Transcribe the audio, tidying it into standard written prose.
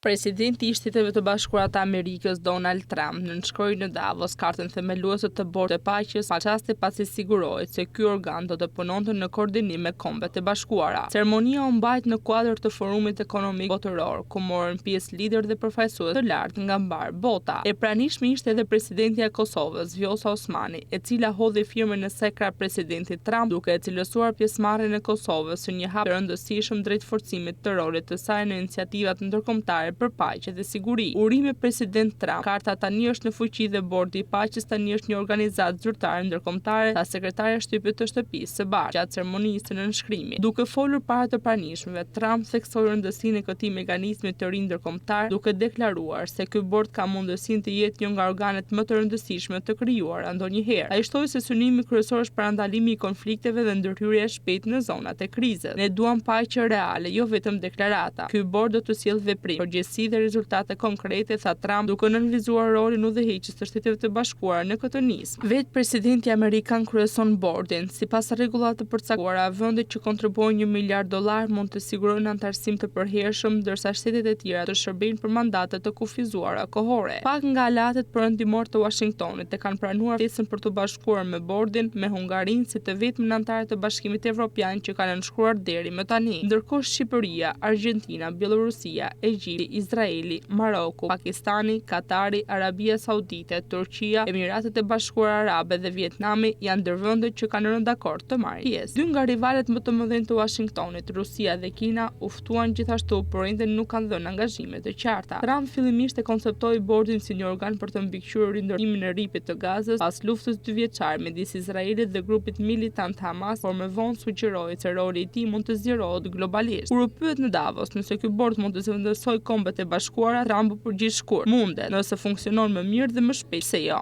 Presidenti i Shtetit të Bashkuara të Amerikës Donald Trump nënshkroi në Davos kartën themeluese të Bordit të Paqes çaste pasi sigurohet se ky organ do të punonte në koordinim me Kombet e Bashkuara. Ceremonia u mbajt në kuadër të Forumit Ekonomik Botëror, ku morën pjesë liderë dhe përfaqësues të lartë nga mbar bota. E pranishme ishte edhe presidentja e Kosovës, Vjosa Osmani, e cila hodhi firmën e saj krah presidentit Trump, duke e cilësuar pjesëmarrjen e Kosovës si një hap të rëndësishëm drejt forcimit të rolit të saj në iniciativat ndërkombëtare për paqe dhe siguri. Urime president Trump. Karta tani është në fuqi dhe Bordi i Paqes tani është një organizatë zyrtare ndërkombëtare, tha sekretarja e shtypit të shtëpisë së bashkë gjatë ceremonisë së nënshkrimit. Duke folur para të pranishmëve, Trump theksoi rëndësinë e këtij mekanizmi të ri ndërkombëtar, duke deklaruar se ky bord ka mundësinë të jetë një nga organet më të rëndësishme të krijuara ndonjëherë. Ai shtoi se synimi kryesor është parandalimi i konflikteve dhe ndërhyrja e shpejtë në zonat e krizës. Ne duam paqe reale, jo vetëm deklarata. Ky bord do të sjellë veprim, përgjegjësi dhe rezultate konkrete, tha Trump, duke nënvizuar rolin udhëheqës të Shtetit të Bashkuara në këtë nismë. Vetë presidenti amerikan kryeson bordin. Sipas rregullave të përcaktuara, vendet që kontribuojnë $1 miliard mund të sigurojnë antarësim të përhershëm, ndërsa shtetet e tjera të shërbejnë për mandate të kufizuara kohore. Pak nga aleatet perëndimor të Washingtonit e kanë pranuar ftesën për të bashkuar me bordin, me Hungarinë si të vetëm anëtare të Bashkimit Evropian që kanë nënshkruar deri më tani. Ndërkohë Shqipëria, Argjentina, Bielorusia, Egjipti, Izraeli, Maroku, Pakistani, Katari, Arabia Saudite, Turqia, Emiratet e Bashkuara Arabe dhe Vietnami janë ndër vendet që kanë rënë dakord të marrin pjesë. Dy nga rivalet më të mëdhenj të Washingtonit, Rusia dhe Kina, u ftuan gjithashtu, por ende nuk kanë dhënë angazhime të qarta. Trump fillimisht e konceptoi bordin si një organ për të mbikëqyrur rindërtimin e ripit të Gazës pas luftës 2 vjeçare midis Izraelit dhe grupit militant Hamas, por më vonë sugjeroi se roli i tij mund të zgjerohet globalisht. Kur u pyet në Davos nëse ky bord mund të zëvendësojë Kombet e Bashkuara, Trump u përgjigj shkurt: "Mundet, nëse funksionon më mirë dhe më shpejt se jo."